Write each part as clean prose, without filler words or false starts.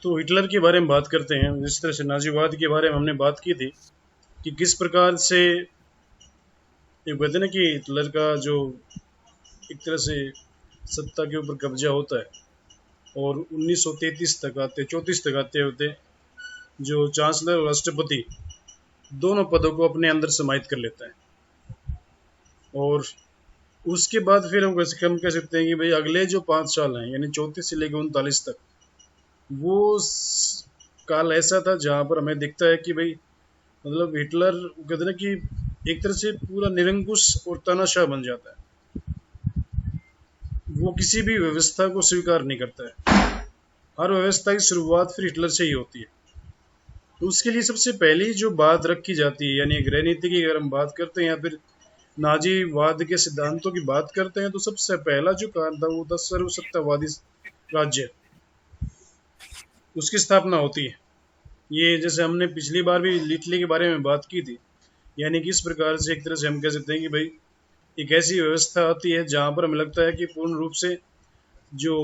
तो हिटलर के बारे में बात करते हैं। जिस तरह से नाजीवाद के बारे में हमने बात की थी कि किस प्रकार से ये कहते हैं ना कि हिटलर का जो एक तरह से सत्ता के ऊपर कब्जा होता है और 1933 तक आते 34 तक आते होते जो चांसलर और राष्ट्रपति दोनों पदों को अपने अंदर समाहित कर लेता है। और उसके बाद फिर हम कह सकते हैं कि भाई अगले जो 5 साल हैं यानी 34 से लेकर 39 तक वो काल ऐसा था जहाँ पर हमें दिखता है कि भाई मतलब हिटलर कहते हैं कि एक तरह से पूरा निरंकुश और तानाशाह बन जाता है। वो किसी भी व्यवस्था को स्वीकार नहीं करता है। हर व्यवस्था की शुरुआत फिर हिटलर से ही होती है। तो उसके लिए सबसे पहली जो बात रखी जाती है यानी एक रणनीति की अगर हम बात करते हैं या फिर नाजीवाद के सिद्धांतों की बात करते हैं तो सबसे पहला जो कारण था वो था सर्वसत्तावादी राज्य, उसकी स्थापना होती है। ये जैसे हमने पिछली बार भी इटली के बारे में बात की थी, यानी कि इस प्रकार से एक तरह से हम कह सकते हैं कि भाई एक ऐसी व्यवस्था आती है जहाँ पर हमें लगता है कि पूर्ण रूप से जो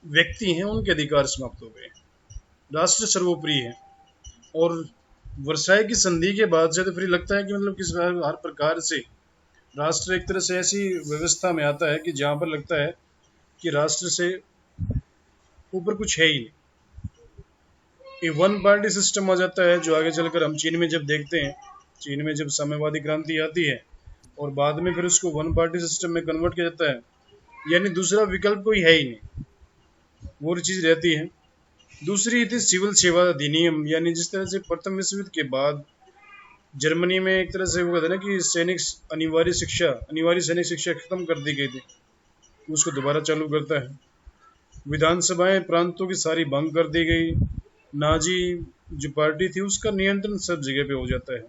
व्यक्ति हैं उनके अधिकार समाप्त हो गए, राष्ट्र सर्वोपरि है। और वर्साई की संधि के बाद से तो फिर लगता है कि मतलब किस हर प्रकार से राष्ट्र एक तरह से ऐसी व्यवस्था में आता है कि जहाँ पर लगता है कि राष्ट्र से ऊपर कुछ है ही नहीं। ये वन पार्टी सिस्टम आ जाता है जो आगे चलकर हम चीन में जब देखते हैं, चीन में जब साम्यवादी क्रांति आती है और बाद में फिर उसको वन पार्टी सिस्टम में कन्वर्ट किया जाता है, यानी दूसरा विकल्प कोई है ही नहीं, वो चीज़ रहती है। दूसरी थी सिविल सेवा अधिनियम, यानी जिस तरह से प्रथम विश्व युद्ध के बाद जर्मनी में एक तरह से वो कहते हैं ना कि अनिवार्य सैनिक शिक्षा खत्म कर दी गई थी, उसको दोबारा चालू करता है। विधानसभाएं प्रांतों की सारी भंग कर दी गई। नाजी जो पार्टी थी उसका नियंत्रण सब जगह पे हो जाता है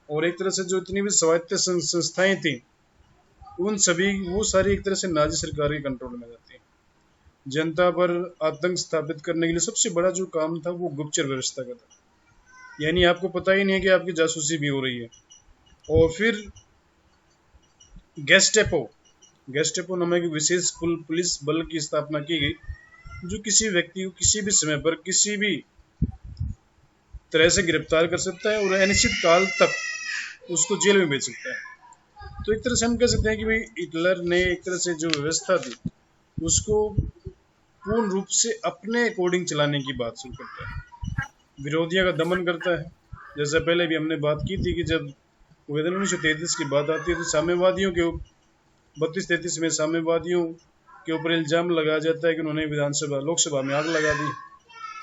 और एक तरह से जो इतनी भी स्वायत्त संस्थाएं थी उन सभी वो सारी एक तरह से नाजी सरकार के कंट्रोल में जाती है। जनता पर आतंक स्थापित करने के लिए सबसे बड़ा जो काम था वो गुप्तचर व्यवस्था का था, यानी आपको पता ही नहीं है कि आपकी जासूसी भी हो रही है। और फिर गेस्टेपो नामक विशेष पुलिस बल की स्थापना की गई जो किसी व्यक्ति को किसी भी समय पर किसी भी तरह से गिरफ्तार कर सकता है और अनिश्चित काल तक उसको जेल में भेज सकता है। तो एक तरह से हम कह सकते हैं कि भाई हिटलर ने एक तरह से जो व्यवस्था थी उसको पूर्ण रूप से अपने अकॉर्डिंग चलाने की बात शुरू करता है, विरोधियों का दमन करता है। जैसे पहले भी हमने बात की थी कि जब 1933 की बात आती है तो साम्यवादियों के 32-33 में साम्यवादियों के ऊपर इल्जाम लगाया जाता है कि उन्होंने लोकसभा में आग लगा दी।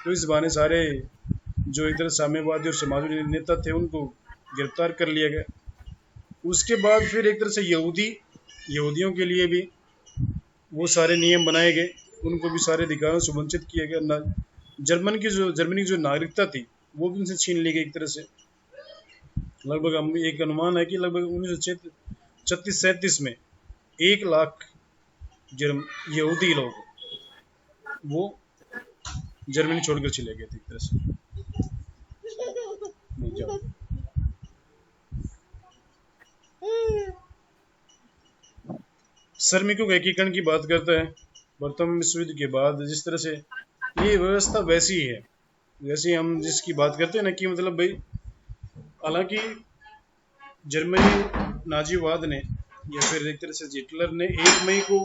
तो इस बहाने सारे जो एक तरह साम्यवादी और समाजवादी नेता थे उनको गिरफ्तार कर लिया गया। उसके बाद फिर एक तरह से यहूदियों के लिए भी वो सारे नियम बनाए गए, उनको भी सारे अधिकारों से वंचित किया गया। जर्मनी की जो नागरिकता थी वो भी उनसे छीन ली गई। एक तरह से लगभग हम एक अनुमान है कि लगभग 1936-37 में 1 लाख यहूदी लोग वो जर्मनी छोड़कर चले गए थे एक तरह से। श्रमिकों के एकीकरण की बात करता है प्रथम विश्व युद्ध के बाद। जिस तरह से ये व्यवस्था वैसी ही है जैसे हम जिसकी बात करते हैं ना कि मतलब भाई हालांकि जर्मनी नाजीवाद ने या फिर एक तरह से हिटलर ने 1 मई को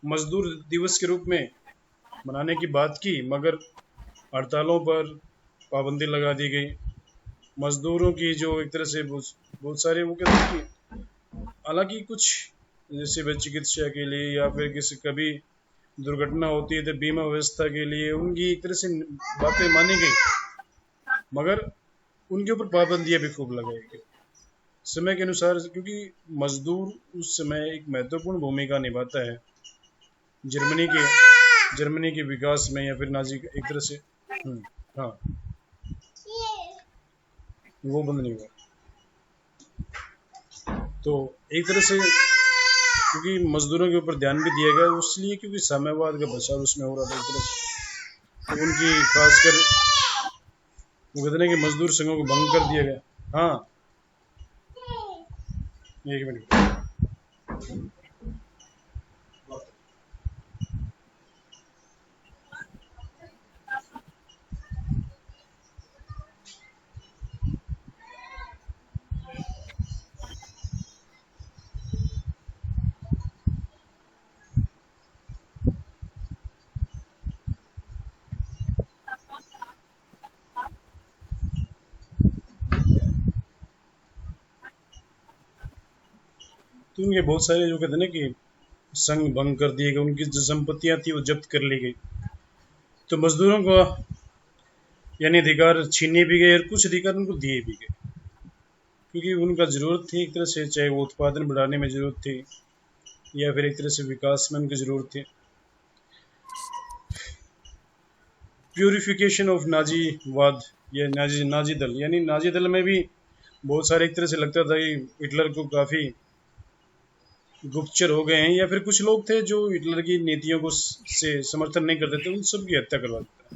मजदूर दिवस के रूप में मनाने की बात की, मगर हड़तालों पर पाबंदी लगा दी गई। मजदूरों की जो एक तरह से बहुत सारे वो कहते हैं कि हालांकि कुछ जैसे चिकित्सा के लिए या फिर किसी कभी दुर्घटना होती है तो बीमा व्यवस्था के लिए उनकी एक तरह से बातें मानी गई, मगर उनके ऊपर पाबंदियां भी खूब लगाई गई समय के अनुसार, क्योंकि मजदूर उस समय एक महत्वपूर्ण भूमिका निभाता है जर्मनी के विकास में या फिर नाजी एक तरह से। हाँ वो बंद नहीं हुआ। तो एक तरह से क्योंकि मजदूरों के ऊपर ध्यान भी दिया गया इसलिए क्योंकि साम्यवाद का बचाव उसमें हो रहा था एक तरह से। तो उनकी खासकर वो कहते हैं कि मजदूर संघों को भंग कर दिया गया। हाँ एक मिनट। तो उनके बहुत सारे जो कहते हैं ना कि संग भंग कर दिए गए, उनकी जो संपत्तियां थी वो जब्त कर ली गई। तो मजदूरों को यानी अधिकार छीने भी गए और कुछ अधिकार उनको दिए भी गए, क्योंकि उनका ज़रूरत थी एक तरह से, चाहे वो उत्पादन बढ़ाने में ज़रूरत थी या फिर एक तरह से विकास में उनकी ज़रूरत थी। प्यूरिफिकेशन ऑफ नाजीवाद या नाजी दल, यानी नाजी दल में भी बहुत सारे एक तरह से लगता था कि हिटलर को काफ़ी गुप्तचर हो गए हैं, या फिर कुछ लोग थे जो हिटलर की नीतियों को से समर्थन नहीं करते थे, उन सब की हत्या करवा देता है।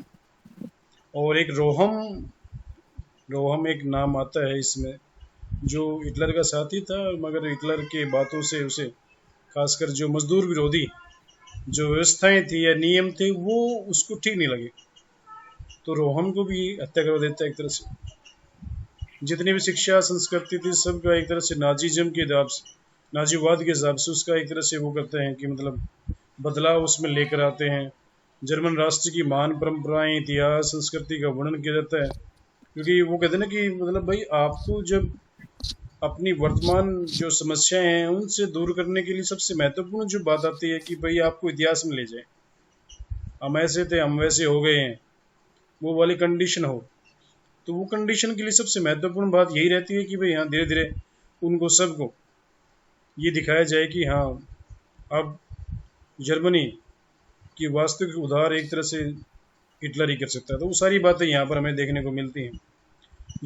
और एक रोहम रोहम एक नाम आता है इसमें, जो हिटलर का साथी था, मगर हिटलर के बातों से उसे खासकर जो मजदूर विरोधी जो व्यवस्थाएं थी या नियम थे वो उसको ठीक नहीं लगे, तो रोहम को भी हत्या करवा देता है एक तरह से। जितनी भी शिक्षा संस्कृति थी सबका एक तरह से नाजीज्म के हिसाब से, नाजीवाद के हिसाब से उसका एक तरह से वो करते हैं कि मतलब बदलाव उसमें लेकर आते हैं। जर्मन राष्ट्र की महान परंपराएं, इतिहास, संस्कृति का वर्णन किया जाता है, क्योंकि वो कहते हैं ना कि मतलब भाई आपको जब अपनी वर्तमान जो समस्याएं हैं उनसे दूर करने के लिए सबसे महत्वपूर्ण जो बात आती है कि भाई आपको इतिहास में ले जाए, हम ऐसे थे हम वैसे हो गए हैं, वो वाली कंडीशन हो, तो वो कंडीशन के लिए सबसे महत्वपूर्ण बात यही रहती है कि भाई हाँ धीरे धीरे उनको सबको ये दिखाया जाए कि हाँ अब जर्मनी की वास्तविक उधार एक तरह से हिटलर ही कर सकता है। तो वो सारी बातें यहाँ पर हमें देखने को मिलती हैं।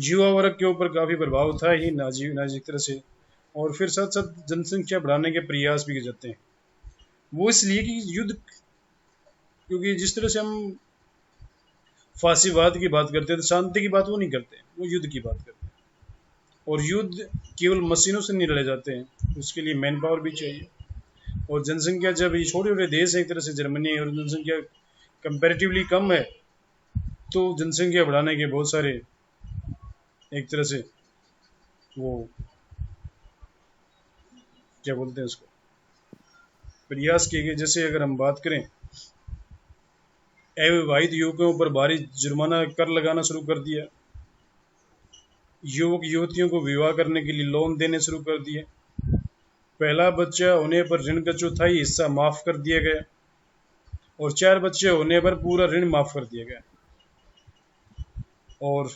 युवा वर्ग के ऊपर काफ़ी प्रभाव था ही नाजी नाजी एक तरह से, और फिर साथ साथ जनसंख्या बढ़ाने के प्रयास भी किए जाते हैं। वो इसलिए कि युद्ध, क्योंकि जिस तरह से हम फांसीवाद की बात करते हैं तो शांति की बात वो नहीं करते, वो युद्ध की बात करते हैं। और युद्ध केवल मशीनों से नहीं लड़े जाते हैं, उसके लिए मैन पावर भी चाहिए। और जनसंख्या, जब ये छोटे छोटे देश है एक तरह से जर्मनी, और जनसंख्या कंपैरेटिवली कम है, तो जनसंख्या बढ़ाने के बहुत सारे एक तरह से वो क्या बोलते हैं उसको प्रयास किए गए। जैसे अगर हम बात करें, अविवाहित युवकों पर भारी जुर्माना कर लगाना शुरू कर दिया, युवक युवतियों को विवाह करने के लिए लोन देने शुरू कर दिए, पहला बच्चा होने पर ऋण का चौथाई हिस्सा माफ कर दिया गया, और 4 बच्चे होने पर पूरा ऋण माफ कर दिया गया। और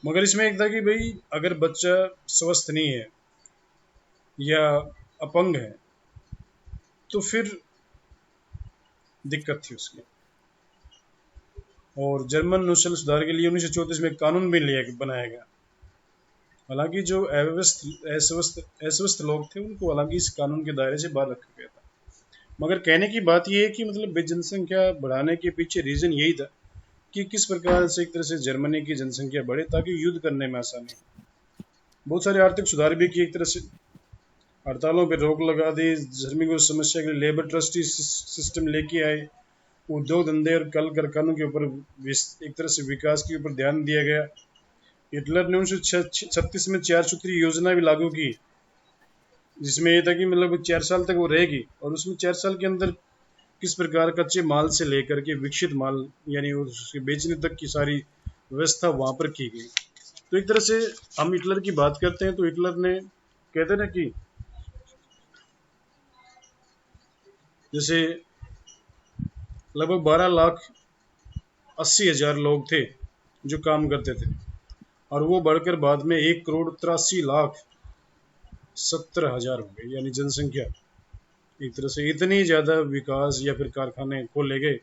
मगर इसमें एक था कि भाई अगर बच्चा स्वस्थ नहीं है या अपंग है तो फिर दिक्कत थी उसकी। और जर्मन नस्ल सुधार के लिए 1934 में कानून भी बनाया गया। हालांकि जो अस्वस्थ लोग थे उनको हालांकि इस कानून के दायरे से बाहर रखा गया था, मगर कहने की बात यह है कि मतलब जनसंख्या बढ़ाने के पीछे रीजन यही था कि किस प्रकार से एक तरह से जर्मनी की जनसंख्या बढ़े ताकि युद्ध करने में आसानी। बहुत सारे आर्थिक सुधार भी किए एक तरह से, हड़तालों पर रोक लगा दी, श्रमिकों की समस्या के लिए लेबर ट्रस्टी सिस्टम लेके आए, उद्योग धंधे और कल कारखानों के ऊपर एक तरह से विकास के ऊपर ध्यान दिया गया। हिटलर ने 1936 में 4 सूत्री योजना भी लागू की, जिसमें यह था कि मतलब 4 साल तक वो रहेगी, और उसमें 4 साल के अंदर किस प्रकार कच्चे माल से लेकर के विकसित माल यानी उसके बेचने तक की सारी व्यवस्था वहां पर की गई। तो एक तरह से हम हिटलर की बात करते हैं तो हिटलर ने कहते हैं ना कि जैसे लगभग 12,80,000 लोग थे जो काम करते थे, और वो बढ़कर बाद में 1,83,70,000 हो गए, यानी जनसंख्या एक तरह से इतनी ज़्यादा विकास या फिर कारखाने खोले गए,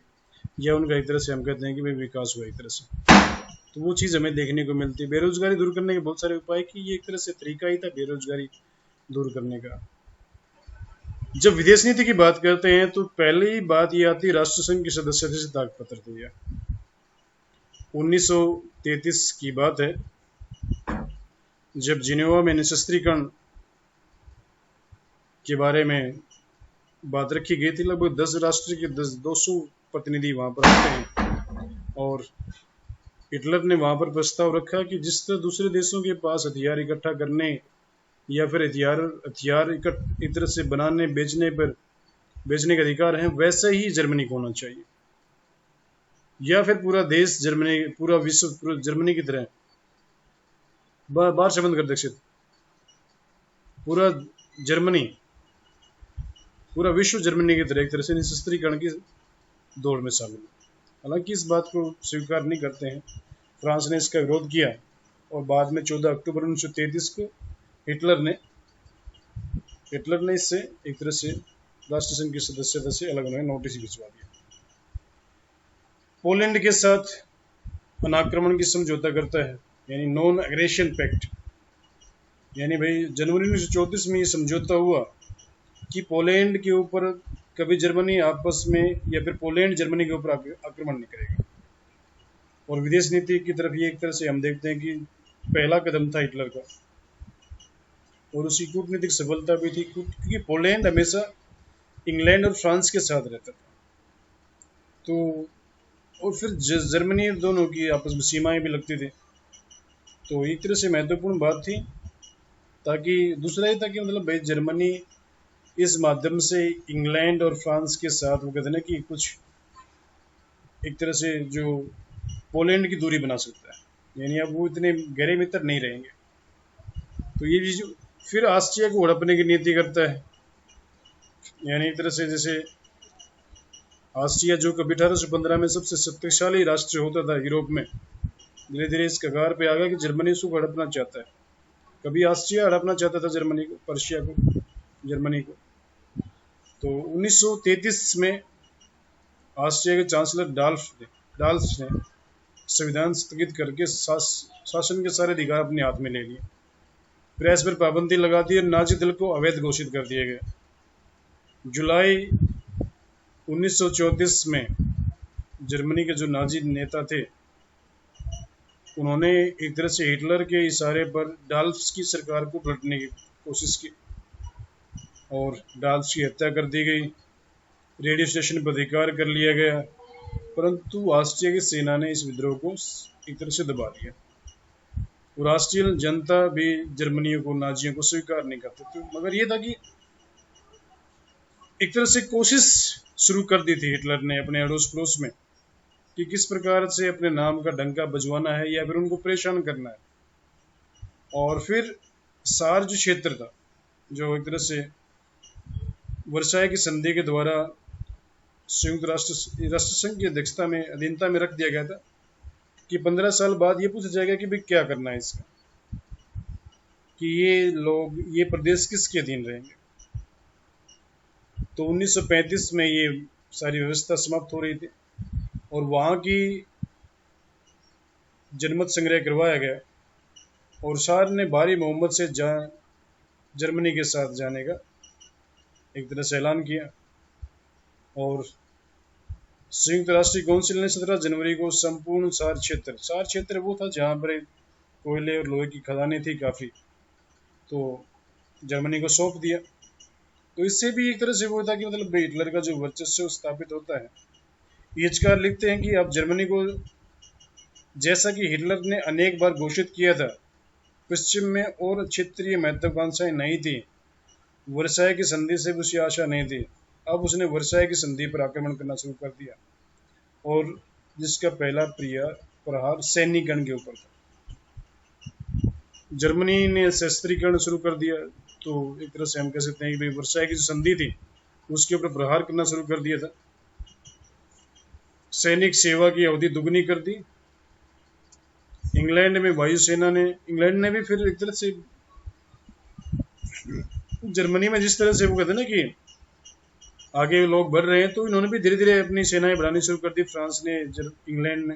या उनका एक तरह से हम कहते हैं कि भाई विकास हुआ एक तरह से। तो वो चीज़ हमें देखने को मिलती है। बेरोजगारी दूर करने के बहुत सारे उपाय की, ये एक तरह से तरीका ही था बेरोजगारी दूर करने का। जब विदेश नीति की बात करते हैं तो पहली बात ये आती है राष्ट्र संघ की सदस्यता से त्यागपत्र दिया। 1933 की बात है, जब जिनेवा में निशस्त्रीकरण के बारे में बात रखी गई थी। लगभग 10 राष्ट्र के 200 प्रतिनिधि वहां पर आते हैं, और हिटलर ने वहां पर प्रस्ताव रखा कि जिस तरह दूसरे देशों के पास हथियार इकट्ठा करने या फिर हथियार एक तरह से बनाने बेचने का अधिकार है, वैसे ही जर्मनी को होना चाहिए, या फिर पूरा देश जर्मनी, पूरा विश्व पूरा जर्मनी की तरह बाहर से बंद कर दे, पूरा जर्मनी, पूरा विश्व जर्मनी की तरह एक तरह से निशस्त्रीकरण की दौड़ में शामिल है। हालांकि इस बात को स्वीकार नहीं करते हैं। फ्रांस ने इसका विरोध किया और बाद में 14 अक्टूबर 1933 को हिटलर ने इससे एक तरह से राष्ट्र संघ की सदस्यता से अलग होने नोटिस भिजवा दिया। पोलैंड के साथ अनाक्रमण की समझौता करता है, यानी नॉन एग्रेशन पैक्ट, यानी भाई जनवरी 1934 में ये समझौता हुआ कि पोलैंड के ऊपर कभी जर्मनी आपस में या फिर पोलैंड जर्मनी के ऊपर आक्रमण नहीं करेगा। और विदेश नीति की तरफ ये एक तरह से हम देखते हैं कि पहला कदम था हिटलर का, और उसकी कूटनीतिक सफलता भी थी, क्योंकि पोलैंड हमेशा इंग्लैंड और फ्रांस के साथ रहता था। तो और फिर जर्मनी, दोनों की आपस में सीमाएं भी लगती थी। तो एक तरह से महत्वपूर्ण बात थी। ताकि दूसरा ये था कि मतलब भाई जर्मनी इस माध्यम से इंग्लैंड और फ्रांस के साथ वो कहते हैं ना कि कुछ एक तरह से जो पोलैंड की दूरी बना सकता है, यानी अब वो इतने गहरे मित्र नहीं रहेंगे। तो ये चीज फिर ऑस्ट्रिया को हड़पने की नीति करता है, यानी एक तरह से जैसे ऑस्ट्रिया जो कभी 1815 में सबसे शक्तिशाली राष्ट्र होता था यूरोप में, धीरे धीरे इस कगार पे आ गया कि जर्मनी उसको हड़पना चाहता है। कभी ऑस्ट्रिया हड़पना चाहता था जर्मनी को, पर्शिया को, जर्मनी को। तो 1933 में ऑस्ट्रिया के चांसलर डाल्फ ने संविधान स्थगित करके शासन के सारे अधिकार अपने हाथ में ले लिए। प्रेस पर पाबंदी लगा दी और नाजी दल को अवैध घोषित कर दिया गया। जुलाई 1934 में जर्मनी के जो नाजी नेता थे, उन्होंने एक तरह से हिटलर के इशारे पर डाल्फ की सरकार को पलटने की कोशिश की और डाल्फ की हत्या कर दी गई। रेडियो स्टेशन पर अधिकार कर लिया गया, परंतु ऑस्ट्रिया की सेना ने इस विद्रोह को एक तरह से दबा दिया और ऑस्ट्रियन जनता भी जर्मनियों को, नाजियों को स्वीकार नहीं करते थे। मगर ये था कि एक तरह से कोशिश शुरू कर दी थी हिटलर ने अपने अड़ोस पड़ोस में कि किस प्रकार से अपने नाम का डंका बजवाना है या फिर उनको परेशान करना है। और फिर सार जो क्षेत्र था, जो एक तरह से वर्साई की संधि के द्वारा संयुक्त राष्ट्र संघ की अध्यक्षता में अधीनता में रख दिया गया था कि 15 साल बाद ये पूछा जाएगा कि भाई क्या करना है इसका, कि ये प्रदेश किसके अधीन रहेंगे। तो 1935 में ये सारी व्यवस्था समाप्त हो रही थी और वहाँ की जनमत संग्रह करवाया गया और सार ने भारी मोहम्मद से जर्मनी के साथ जाने का एक तरह से ऐलान किया। और संयुक्त राष्ट्रीय काउंसिल ने 17 जनवरी को संपूर्ण सार क्षेत्र वो था जहाँ पर कोयले और लोहे की खदानें थी काफ़ी, तो जर्मनी को सौंप दिया। तो इससे भी एक तरह से वो था कि मतलब हिटलर का जो वर्चस्व स्थापित होता है। ईचकार लिखते हैं कि अब जर्मनी को, जैसा कि हिटलर ने अनेक बार घोषित किया था, पश्चिम में और क्षेत्रीय महत्वाकांक्षाएं नहीं थी, वर्साई की संधि से उसकी आशा नहीं थी। अब उसने वर्साई की संधि पर आक्रमण करना शुरू कर दिया और जिसका पहला प्रहार सैन्यकरण के ऊपर था। जर्मनी ने शस्त्रीकरण शुरू कर दिया। तो एक तरह से हम कह सकते हैं कि भाई वर्साई की जो संधि थी उसके ऊपर प्रहार करना शुरू कर दिया था। सैनिक सेवा की अवधि दुगनी कर दी। इंग्लैंड में वायुसेना ने, इंग्लैंड ने भी फिर एक तरह से जर्मनी में जिस तरह से वो कहते हैं ना कि आगे लोग बढ़ रहे हैं, तो इन्होंने भी धीरे धीरे अपनी सेनाएं बढ़ानी शुरू कर दी, फ्रांस ने, इंग्लैंड ने।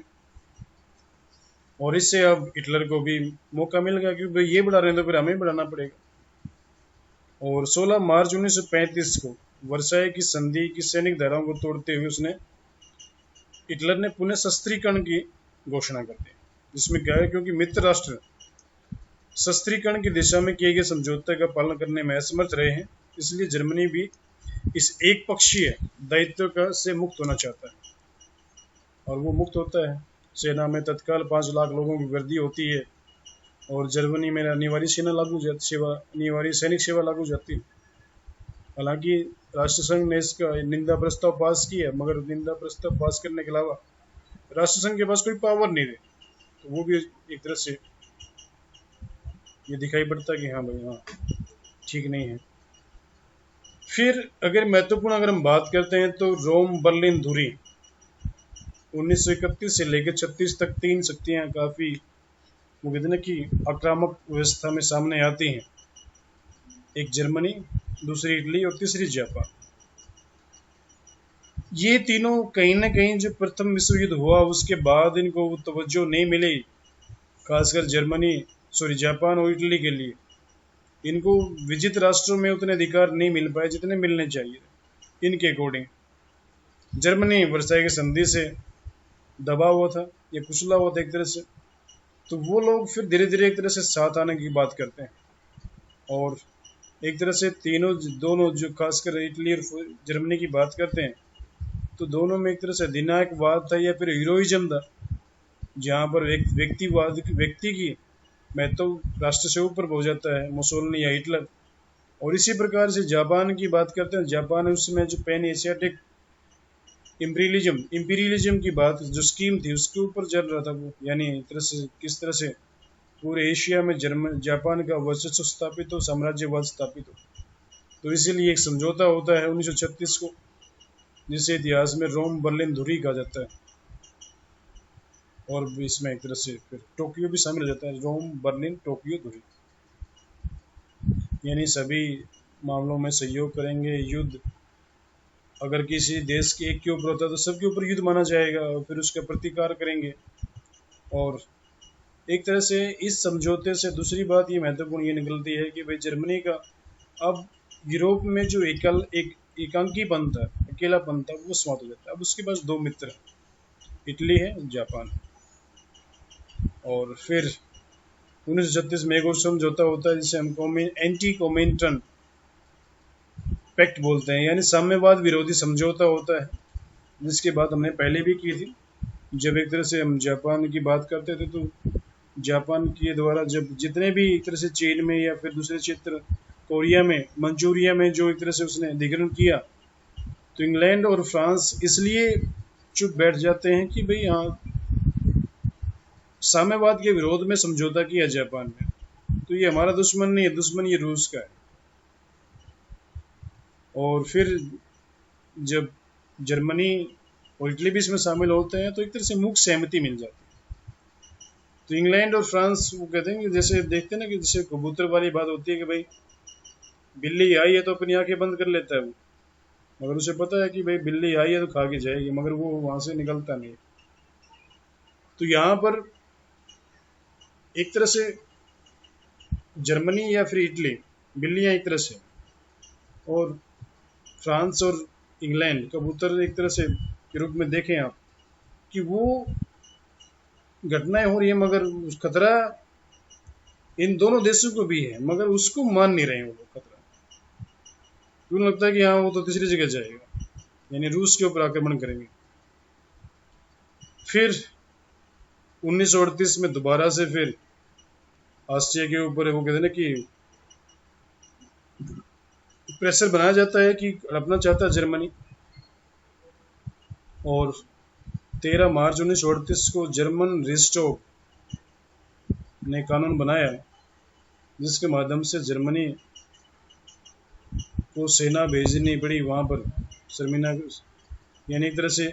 और इससे अब हिटलर को भी मौका मिल गया क्योंकि ये बढ़ा रहे हैं तो फिर हमें बढ़ाना पड़ेगा। और 16 मार्च 1935 को वर्साई की संधि की सैनिक धाराओं को तोड़ते हुए हिटलर ने पुनः शस्त्रीकरण की घोषणा कर दी, जिसमें क्या है, क्योंकि मित्र राष्ट्र शस्त्रीकरण की दिशा में किए गए समझौते का पालन करने में असमर्थ रहे हैं, इसलिए जर्मनी भी इस एक पक्षीय दायित्व का से मुक्त होना चाहता है और वो मुक्त होता है। सेना में तत्काल 5 लाख लोगों की वृद्धि होती है और जर्मनी में अनिवार्य सैनिक सेवा लागू जाती है। हालांकि राष्ट्रसंघ ने इसका निंदा प्रस्ताव पास किया, मगर निंदा प्रस्ताव पास करने के अलावा राष्ट्रसंघ के पास कोई पावर नहीं थी। तो वो भी एक तरह से ये दिखाई पड़ता है कि हाँ भाई हाँ ठीक नहीं है। फिर अगर हम बात करते हैं तो रोम बर्लिन धुरी 1931 से लेकर 36 तक तीन शक्तियां काफी, वो कहते हैं ना कि आक्रामक व्यवस्था में सामने आती हैं। एक जर्मनी, दूसरी इटली और तीसरी जापान। ये तीनों कहीं ना कहीं जो प्रथम विश्व युद्ध हुआ उसके बाद इनको तवज्जो नहीं मिली, खासकर जापान और इटली के लिए। इनको विजित राष्ट्रों में उतने अधिकार नहीं मिल पाए जितने मिलने चाहिए इनके अकॉर्डिंग। जर्मनी वर्साई की संधि से दबा हुआ था या कुचला हुआ था एक तरह से, तो वो लोग फिर धीरे धीरे एक तरह से साथ आने की बात करते हैं। और एक तरह से दोनों जो खासकर इटली और जर्मनी की बात करते हैं तो दोनों में एक तरह से अधिनायकवाद था या फिर हीरोइज्म था, जहाँ पर एक व्यक्ति की महत्व तो राष्ट्र से ऊपर हो जाता है, मुसोलिनी या हिटलर। और इसी प्रकार से जापान की बात करते हैं, जापान उसमें जो पैन एशियाटिक इंपीरियलिज्म की बात जो स्कीम थी उसके ऊपर चल रहा था वो, यानी एक तरह से किस तरह से पूरे एशिया में जापान का वर्चस्व स्थापित हो, साम्राज्यवाद स्थापित हो। तो इसीलिए एक समझौता होता है 1936 को, जिसे इतिहास में रोम बर्लिन धुरी कहा जाता है। और इसमें एक तरह से फिर टोक्यो भी शामिल हो जाता है, रोम बर्लिन टोक्यो धुरी, यानी सभी मामलों में सहयोग करेंगे। युद्ध अगर किसी देश के एक के ऊपर होता है तो सबके ऊपर युद्ध माना जाएगा और फिर उसका प्रतिकार करेंगे। और एक तरह से इस समझौते से दूसरी बात ये महत्वपूर्ण ये निकलती है कि भाई जर्मनी का अब यूरोप में जो एकांकीपन था, अकेलापन था, वो समाप्त हो जाता है। अब उसके पास दो मित्र, इटली है, जापान। और फिर 1936 में एक और समझौता होता है जिसे हम एंटी कोमिंटन पैक्ट बोलते हैं, यानी साम्यवाद विरोधी समझौता होता है, जिसकी बात हमने पहले भी की थी। जब एक तरह से हम जापान की बात करते थे तो जापान के द्वारा जब जितने भी एक तरह से चीन में या फिर दूसरे क्षेत्र कोरिया में, मंचूरिया में जो एक तरह से उसने अधिग्रहण किया, तो इंग्लैंड और फ्रांस इसलिए चुप बैठ जाते हैं कि भाई हाँ, साम्यवाद के विरोध में समझौता किया जापान में, तो ये हमारा दुश्मन नहीं है, दुश्मन ये रूस का है। और फिर जब जर्मनी और इटली भी इसमें शामिल होते हैं तो एक तरह से मुख्य सहमति मिल जाती है। तो इंग्लैंड और फ्रांस वो कहते हैं कि जैसे देखते हैं ना कि जैसे कबूतर वाली बात होती है कि भाई बिल्ली आई है तो अपनी आंखें बंद कर लेता है वो, मगर उसे पता है कि भाई बिल्ली आई है तो खा के जाएगी, मगर वो वहां से निकलता नहीं। तो यहाँ पर एक तरह से जर्मनी या फिर इटली बिल्लियां एक तरह से, और फ्रांस और इंग्लैंड कबूतर एक तरह से के रूप में देखें आप, कि वो घटनाएं हो रही है मगर खतरा इन दोनों देशों को भी है, मगर उसको मान नहीं रहे हैं वो लोग खतरा। क्यों लगता है कि हाँ वो तो तीसरी जगह जाएगा, यानी रूस के ऊपर आक्रमण करेंगे। फिर 1938 में दोबारा से फिर ऑस्ट्रिया के ऊपर वो कहते हैं ना कि प्रेशर बनाया जाता है कि हड़पना चाहता है जर्मनी। और 13 मार्च 1938 को जर्मन रिस्टॉक ने कानून बनाया जिसके माध्यम से जर्मनी को सेना भेजनी पड़ी वहां पर शर्मिना, यानी एक तरह से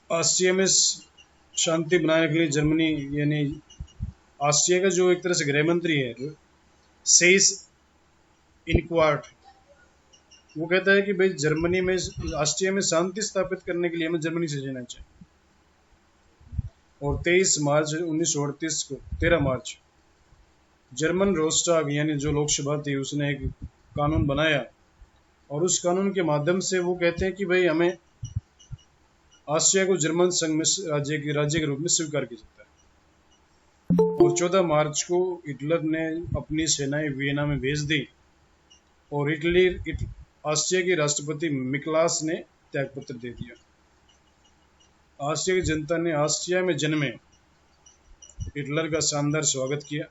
ऑस्ट्रिया में शांति बनाने के लिए जर्मनी, यानी ऑस्ट्रिया का जो एक तरह से गृह मंत्री है सेस इनक्वार्ट, वो कहता है कि भाई जर्मनी में ऑस्ट्रिया में शांति स्थापित करने के लिए हमें जर्मनी से जाना चाहिए। और 23 मार्च 1938 को 13 मार्च जर्मन रोस्टाग यानी जो लोकसभा थी उसने एक कानून बनाया, और उस कानून के माध्यम से वो कहते हैं कि भाई हमें ऑस्ट्रिया को जर्मन संघ में राज्य के रूप में स्वीकार किया जाता है। और 14 मार्च को हिटलर ने अपनी सेनाएं वियना में भेज दी और ऑस्ट्रिया के राष्ट्रपति मिकलास ने त्यागपत्र दे दिया। ऑस्ट्रिया की जनता ने ऑस्ट्रिया में जन्मे हिटलर का शानदार स्वागत किया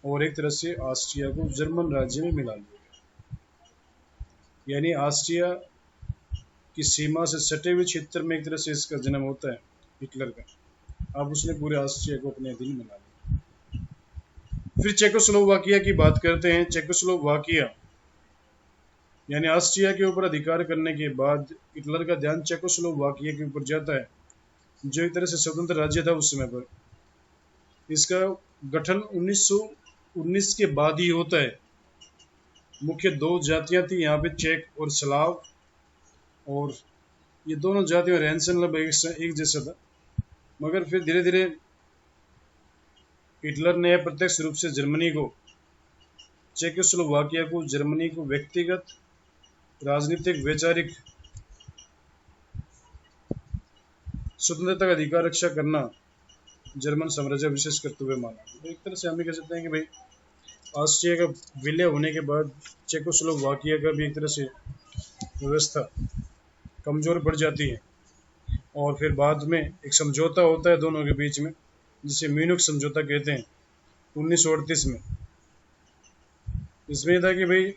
और एक तरह से ऑस्ट्रिया को जर्मन राज्य में मिला लिया। यानी ऑस्ट्रिया की सीमा से सटे हुए क्षेत्र में एक तरह से इसका जन्म होता है हिटलर का। अब उसने पूरे ऑस्ट्रिया को अपने अधीन बना लिया। फिर चेकोस्लोवाकिया की बात करते हैं। चेकोस्लोवाकिया यानी ऑस्ट्रिया के ऊपर अधिकार करने के बाद हिटलर का ध्यान चेकोस्लोवाकिया के ऊपर जाता है, जो एक तरह से स्वतंत्र राज्य था उस समय पर। इसका गठन 1919 के बाद ही होता है। मुख्य दो जातियां थी यहाँ पे, चेक और स्लाव, और ये दोनों जातियों रहन सहन लगभग एक जैसा था। मगर फिर धीरे धीरे हिटलर ने अप्रत्यक्ष रूप से जर्मनी को, चेकोस्लोवाकिया को, जर्मनी को व्यक्तिगत, राजनीतिक, वैचारिक स्वतंत्रता का अधिकार रक्षा करना जर्मन साम्राज्य विशेष करते हुए माना। तो एक तरह से हम कह सकते हैं कि भाई ऑस्ट्रिया का विलय होने के बाद चेकोस्लोवाकिया का भी एक तरह से व्यवस्था कमजोर पड़ जाती है, और फिर बाद में एक समझौता होता है दोनों के बीच में, जिसे म्यूनिख समझौता कहते हैं 1938 में। इसमें था कि भाई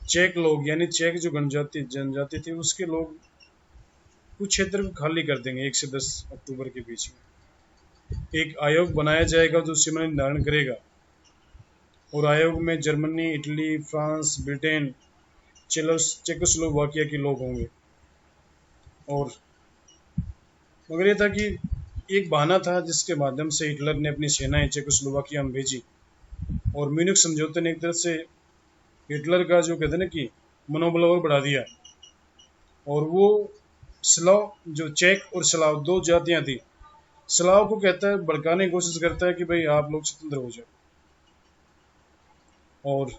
चेक लोग यानी चेक जो जनजाति थी उसके लोग कुछ क्षेत्र को खाली कर देंगे 1 से 10 अक्टूबर के बीच में। एक आयोग बनाया जाएगा जो सीमा निर्धारण करेगा, और आयोग में Germany, Italy, France, Britain, Czechoslovakia के लोग होंगे। और मगर ये था कि एक बहाना था जिसके माध्यम से हिटलर ने अपनी सेनाएं चेकोस्लोवाकिया में भेजी, और म्यूनिख समझौते ने एक तरह से हिटलर का जो कहते हैं ना कि मनोबल और बढ़ा दिया। और वो स्लाव, जो चेक और स्लाव दो जातियां थी, स्लाव को कहता है, भड़काने की कोशिश करता है कि भाई आप लोग स्वतंत्र हो जाओ, और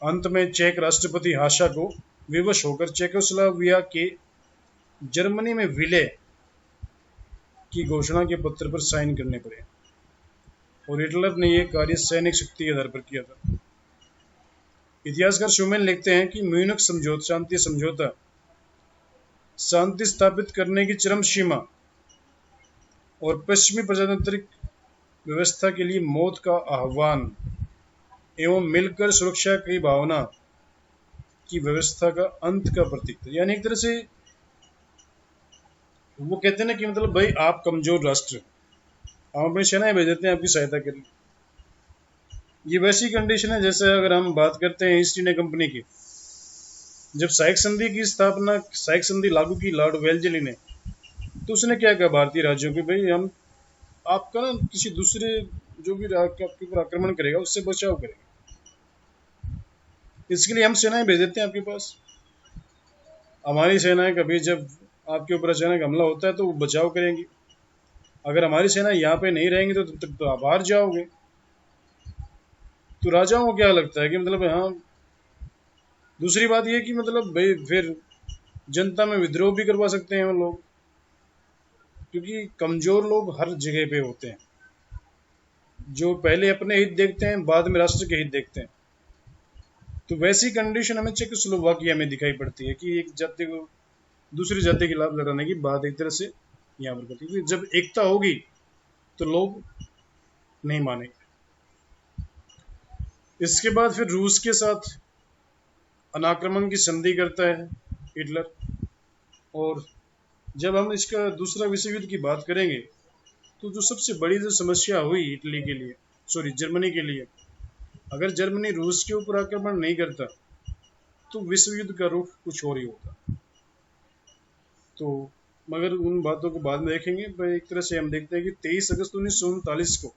अंत में चेक राष्ट्रपति हाशा को विवश होकर चेकोस्लोवाकिया के जर्मनी में विलय की घोषणा के पत्र पर साइन करने पड़े, और हिटलर ने यह कार्य सैनिक शक्ति के आधार पर किया था। इतिहासकार शूमेन लिखते हैं कि म्यूनिख शांति समझौता शांति स्थापित करने की चरम सीमा और पश्चिमी प्रजातांत्रिक व्यवस्था के लिए मौत का आह्वान एवं मिलकर सुरक्षा की भावना की व्यवस्था का अंत का प्रतीक था। यानी एक तरह से वो कहते हैं ना कि मतलब भाई आप कमजोर राष्ट्र, हम अपनी सेनाएं भेज देते हैं आपकी सहायता के लिए। ये वैसी कंडीशन है जैसे अगर हम बात करते हैं ईस्ट इंडिया कंपनी की, जब साइक संधि की स्थापना, साइक संधि लागू की लॉर्ड वेल्लेसली ने, तो उसने क्या कहा भारतीय राज्यों के, भाई हम आपका ना किसी दूसरे जो भी आपके ऊपर आक्रमण करेगा उससे बचाव करेगा, इसके लिए हम सेनाएं भेज देते हैं आपके पास। हमारी सेनाएं कभी जब आपके ऊपर अचानक हमला होता है तो वो बचाव करेंगी, अगर हमारी सेना यहाँ पे नहीं रहेंगी तो तब तक तो आप हार जाओगे। तो राजाओं को क्या लगता है कि मतलब हाँ, दूसरी बात ये कि मतलब भाई फिर जनता में विद्रोह भी करवा सकते हैं वो लोग, क्योंकि कमजोर लोग हर जगह पे होते हैं, जो पहले अपने हित देखते हैं बाद में राष्ट्र के हित देखते हैं। तो वैसी कंडीशन हमें चेकोस्लोवाकिया में दिखाई पड़ती है कि एक जाति को दूसरी जाति के खिलाफ लड़ाने की बात एक तरह से यहाँ पर करती है। जब एकता होगी तो लोग नहीं मानेंगे। इसके बाद फिर रूस के साथ अनाक्रमण की संधि करता है हिटलर, और जब हम इसका दूसरा विश्व युद्ध की बात करेंगे तो जो सबसे बड़ी जो समस्या हुई इटली के लिए, जर्मनी के लिए, अगर जर्मनी रूस के ऊपर आक्रमण नहीं करता तो विश्व युद्ध का रुख कुछ और ही होता। तो मगर उन बातों को बाद में देखेंगे। पर एक तरह से हम देखते हैं कि 23 अगस्त 1939 को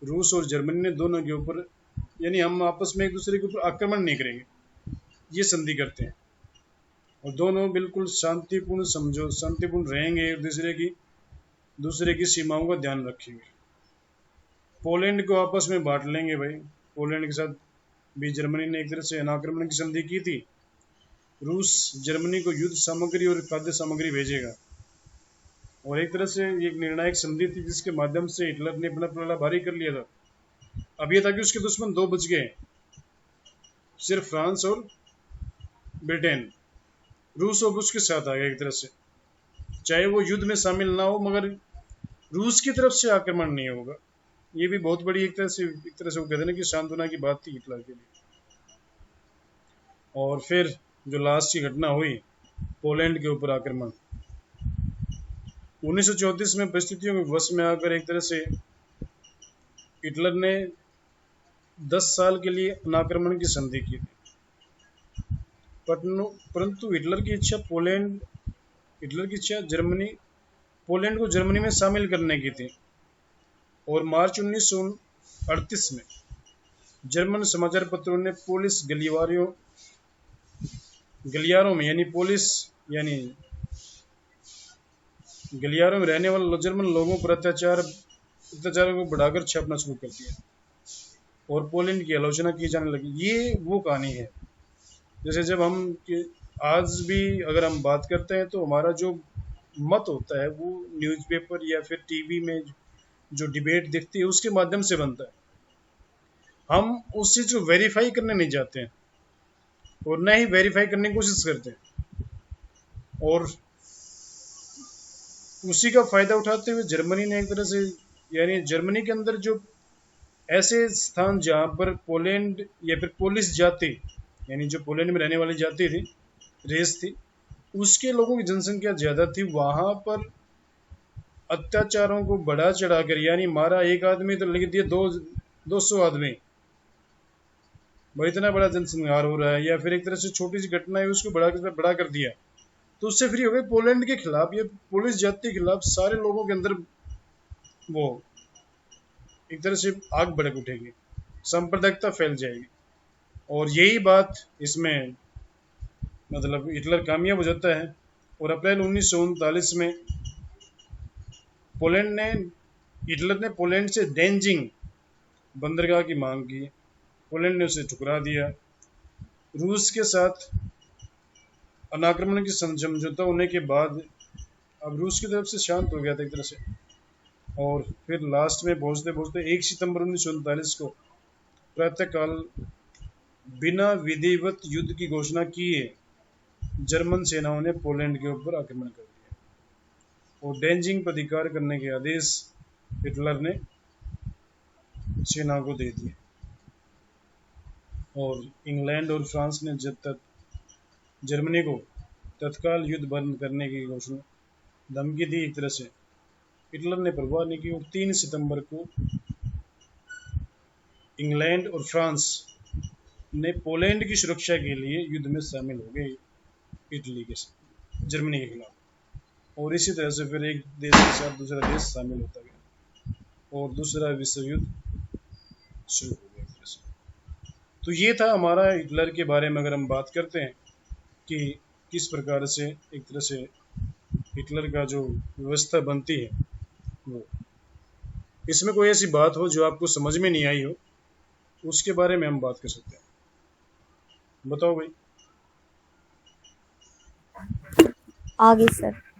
रूस और जर्मनी ने दोनों के ऊपर, यानी हम आपस में एक दूसरे के ऊपर आक्रमण नहीं करेंगे, ये संधि करते हैं, और दोनों बिल्कुल शांतिपूर्ण रहेंगे, एक दूसरे की सीमाओं का ध्यान रखेंगे। पोलैंड को आपस में बांट लेंगे भाई, पोलैंड के साथ भी जर्मनी ने एक तरह से अनाक्रमण की संधि की थी। रूस जर्मनी को युद्ध सामग्री और खाद्य सामग्री भेजेगा, और एक तरह से एक निर्णायक संधि थी जिसके माध्यम से हिटलर ने अपना पलड़ा भारी कर लिया था। अब यह था कि उसके दुश्मन दो बच गए, सिर्फ फ्रांस और ब्रिटेन। रूस अब उसके साथ आ गया एक तरह से, चाहे वो युद्ध में शामिल ना हो मगर रूस की तरफ से आक्रमण नहीं होगा। ये भी बहुत बड़ी एक तरह से वो कहते हैं कि सांत्वना की बात थी हिटलर के लिए। और फिर जो लास्ट की घटना हुई, पोलैंड के ऊपर आक्रमण, 1934 में परिस्थितियों के वश में आकर एक तरह से हिटलर ने 10 साल के लिए अनाक्रमण की संधि की थी। परंतु हिटलर की इच्छा पोलैंड को जर्मनी में शामिल करने की थी। और मार्च 1938 में जर्मन समाचार पत्रों ने पोलिश गलियारों में गलियारों में रहने वाले जर्मन लोगों पर अत्याचारों को बढ़ाकर छापना शुरू कर दिया और पोलैंड की आलोचना की जाने लगी। ये वो कहानी है। जैसे जब आज भी अगर हम बात करते हैं तो हमारा जो मत होता है वो न्यूज़पेपर या फिर टीवी में जो डिबेट दिखती है उसके माध्यम से बनता है। हम उस चीज़ को वेरीफाई करने नहीं जाते हैं और न ही वेरीफाई करने की कोशिश करते हैं। और उसी का फायदा उठाते हुए जर्मनी ने एक तरह से जर्मनी के अंदर जो ऐसे स्थान जहाँ पर पोलैंड या फिर पोलिश जाति जो पोलैंड में रहने वाली जाति थी, रेस थी, उसके लोगों की जनसंख्या ज़्यादा थी, वहाँ पर अत्याचारों को बढ़ा चढ़ाकर मारा एक आदमी तो लिख दिया 200 आदमी। भाई इतना बड़ा जनसंहार हो रहा है या फिर एक तरह से छोटी सी घटना है उसको बड़ा कर दिया तो उससे फ्री हो गए। पोलैंड के खिलाफ या पोलिश जाति के खिलाफ सारे लोगों के अंदर वो एक तरह से आग भड़क उठेगी, सांप्रदायिकता फैल जाएगी। और यही बात इसमें मतलब हिटलर कामयाब हो जाता है और अप्रैल 1939 में हिटलर ने पोलैंड से डेंजिंग बंदरगाह की मांग की। पोलैंड ने उसे ठुकरा दिया। रूस के साथ अनाक्रमण की समझौता होने के बाद अब रूस की तरफ से शांत हो गया था एक तरह से। और फिर लास्ट में पहुंचते पहुंचते 1 सितंबर 1939 को प्रातःकाल बिना विधिवत युद्ध की घोषणा किए जर्मन सेनाओं ने पोलैंड के ऊपर आक्रमण कर दिया और डेंजिंग पर अधिकार करने के आदेश हिटलर ने सेना को दे दिए। और इंग्लैंड और फ्रांस ने जब तक जर्मनी को तत्काल युद्ध बंद करने की धमकी दी एक तरह से, हिटलर ने परवाह नहीं की और 3 सितंबर को इंग्लैंड और फ्रांस ने पोलैंड की सुरक्षा के लिए युद्ध में शामिल हो गए जर्मनी के खिलाफ। और इसी तरह से फिर एक देश के साथ दूसरा देश शामिल होता गया और दूसरा विश्व युद्ध शुरू हो गया एक तरह से। तो ये था हमारा हिटलर के बारे में। अगर हम बात करते हैं कि किस प्रकार से एक तरह से हिटलर का जो व्यवस्था बनती है, वो इसमें कोई ऐसी बात हो जो आपको समझ में नहीं आई हो उसके बारे में हम बात कर सकते हैं। बताओ भाई। आगे सर।